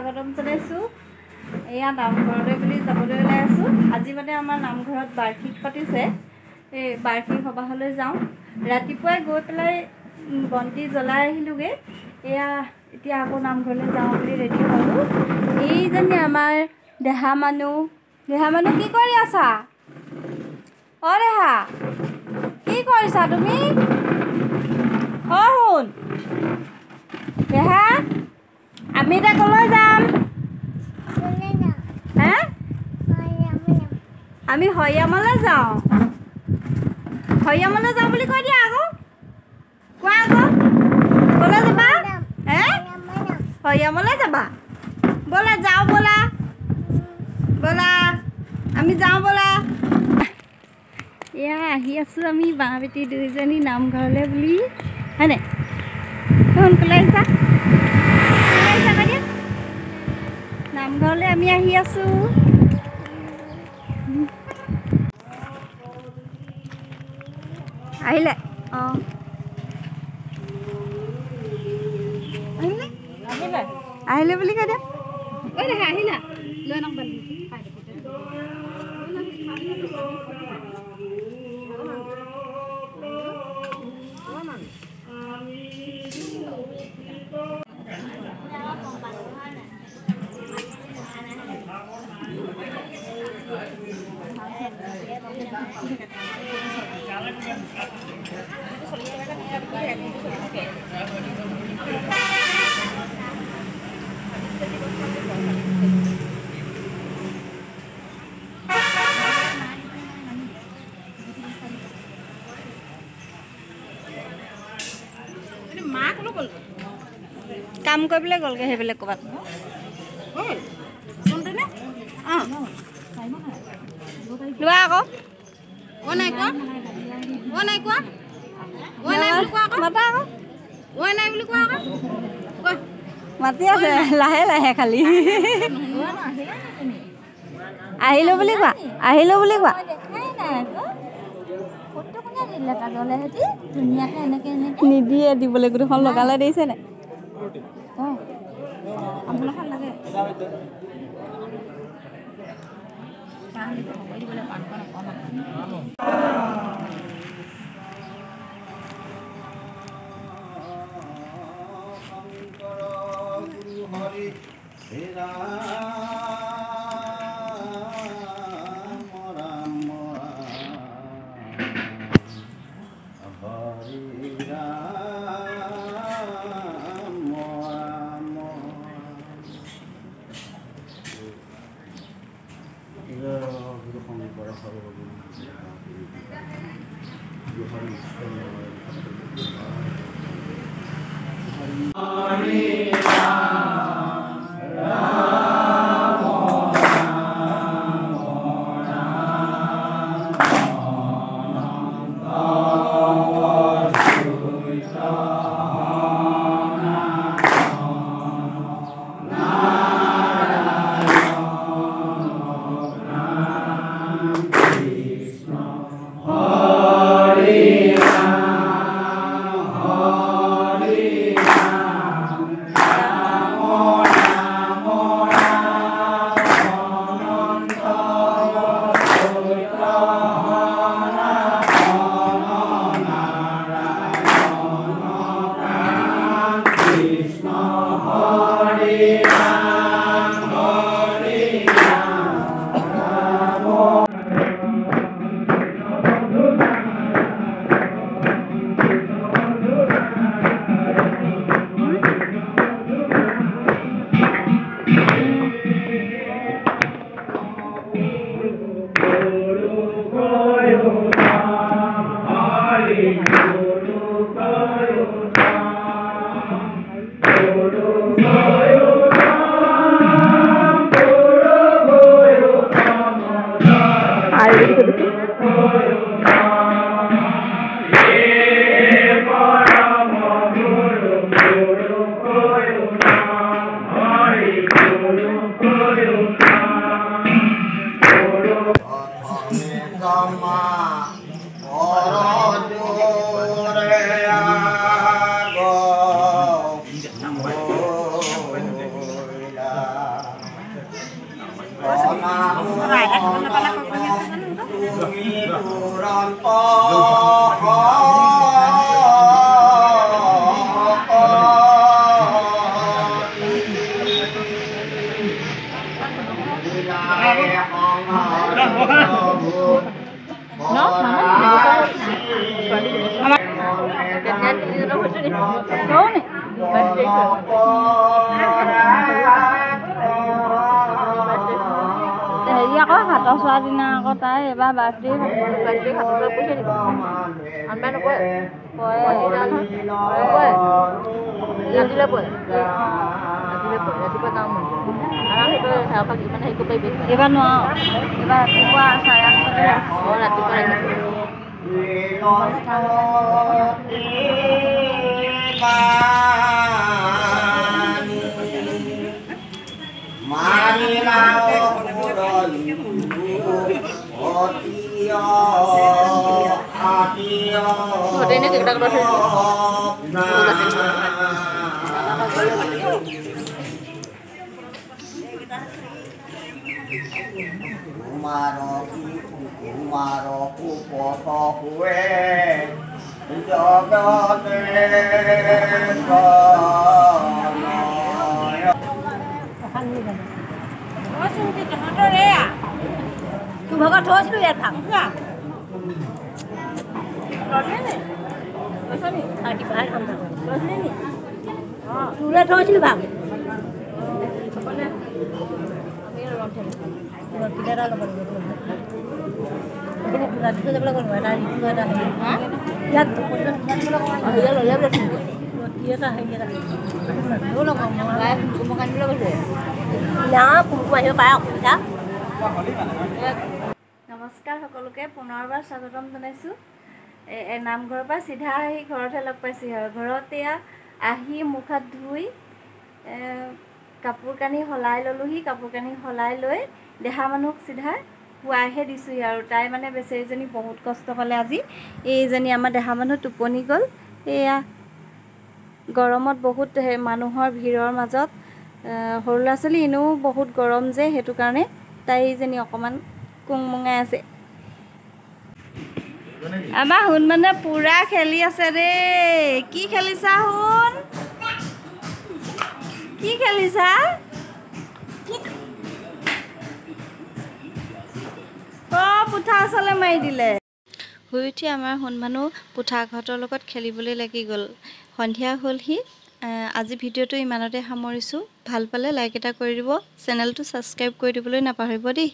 স্বাগতম জনাইছোঁ। এয়া নামঘৰলৈ বুলি যাবলৈ ওলাই আছোঁ। আজি মানে আমাৰ নামঘৰত বাৰ্ষিক পাতিছে। এই বাৰ্ষিক সবাহলৈ যাওঁ। ৰাতিপুৱাই গৈ পেলাই বন্তি জ্বলাই আহিলোঁগৈ। এয়া এতিয়া আকৌ নামঘৰলৈ যাওঁ বুলি ৰেডি হ'লোঁ। এইজনী আমাৰ দেহা মানুহ কি কৰি আছা? অ' দেহা কি কৰিছা তুমি? অ' শুন দেহা, আমি এতিয়া ক'লৈ যাম? হে? আমি হৰিয়ামলৈ যাওঁ। হৰিয়ামলৈ যাওঁ বুলি কৈ দিয়া আকৌ। কোৱা আকৌ ক'লৈ যাবা? হে? হৰিয়ামলৈ যাবা? ব'লা যাওঁ ব'লা। ব'লা আমি যাওঁ ব'লা। এয়া আহি আছোঁ আমি বাঁহ বেটি দুইজনী নামঘৰলৈ বুলি, হয়নে? সোনকালে আহিছা কৈ দিয়া। নামঘৰলৈ আমি আহি আছোঁ। আহিলে অঁ আহিলে বুলি কৈ দিয়া। ঐ দেখা আহিলা লৈ নক বালি কাম কৰিবলৈ গ'লগৈ সেইবিলাক ক'ৰবাত। লোৱা আকৌ নাই কোৱা নাই কোৱা মাতা আকৌ নাই বুলি কোৱা আকৌ মাতি আছে লাহে লাহে খালি আহিলো বুলি কোৱা নিদিলে নিদিয়ে দিবলৈ গোটেইখন লগালে দিছে নে হেৰি আকৌ হাতৰ চোৱাৰ দিনা আকৌ তাই এবাৰ বাৰ্থডে হাতলৈ পঠিয়াই দিব আমাৰ নকয় ৰাতিলৈ পৰে ৰাতিপুৱা যাওঁ এইবাৰ নোৱাৰো এইবাৰ ৰাতিপুৱা চাৰে 8 ৰাতিপুৱা tu baga thos lu ya thang ka lone ne basa ni ati bahar kam tha lone ni ha tu la thos lu bang apne ami ron the lo kidara lo bang ini pura tu jabla kon bana ni tu ada ha ya tu kon ya lo ya lo dia ta hai ya lo lo kon ngai kumakan dulu bose na kumai ho pa ya নমস্কাৰ সকলোকে পুনৰবাৰ স্বাগতম জনাইছোঁ নামঘৰৰ পৰা চিধা আহি ঘৰতে লগ পাইছোঁ আৰু ঘৰতে আহি মুখ হাত ধুই কাপোৰ কানি সলাই ল'লোহি কাপোৰ কানি সলাই লৈ দেহা মানুহক চিধা শুৱাইহে দিছোঁ আৰু তাই মানে বেচেৰীজনী বহুত কষ্ট পালে আজি এইজনী আমাৰ দেহা মানুহ টোপনি গ'ল এয়া গৰমত বহুত মানুহৰ ভিৰৰ মাজত সৰু ল'ৰা ছোৱালী এনেও বহুত গৰম যে সেইটো কাৰণে তাইজনী অকণমান কুংমুঙাই আছে আমাৰ হুন মানে পুৰা খেলি আছে দেই কি খেলিছা হুন কি খেলিছা পুঠা চলে মাৰি দিলে শুই উঠি আমাৰ হুন মানুহ পুঠাকহঁতৰ লগত খেলিবলৈ লাগি গ'ল সন্ধিয়া হ'লহি আজি ভিডিঅ'টো ইমানতে সামৰিছোঁ ভাল পালে লাইক এটা কৰি দিব চেনেলটো ছাবস্ক্ৰাইব কৰি দিবলৈ নাপাহৰিব দেই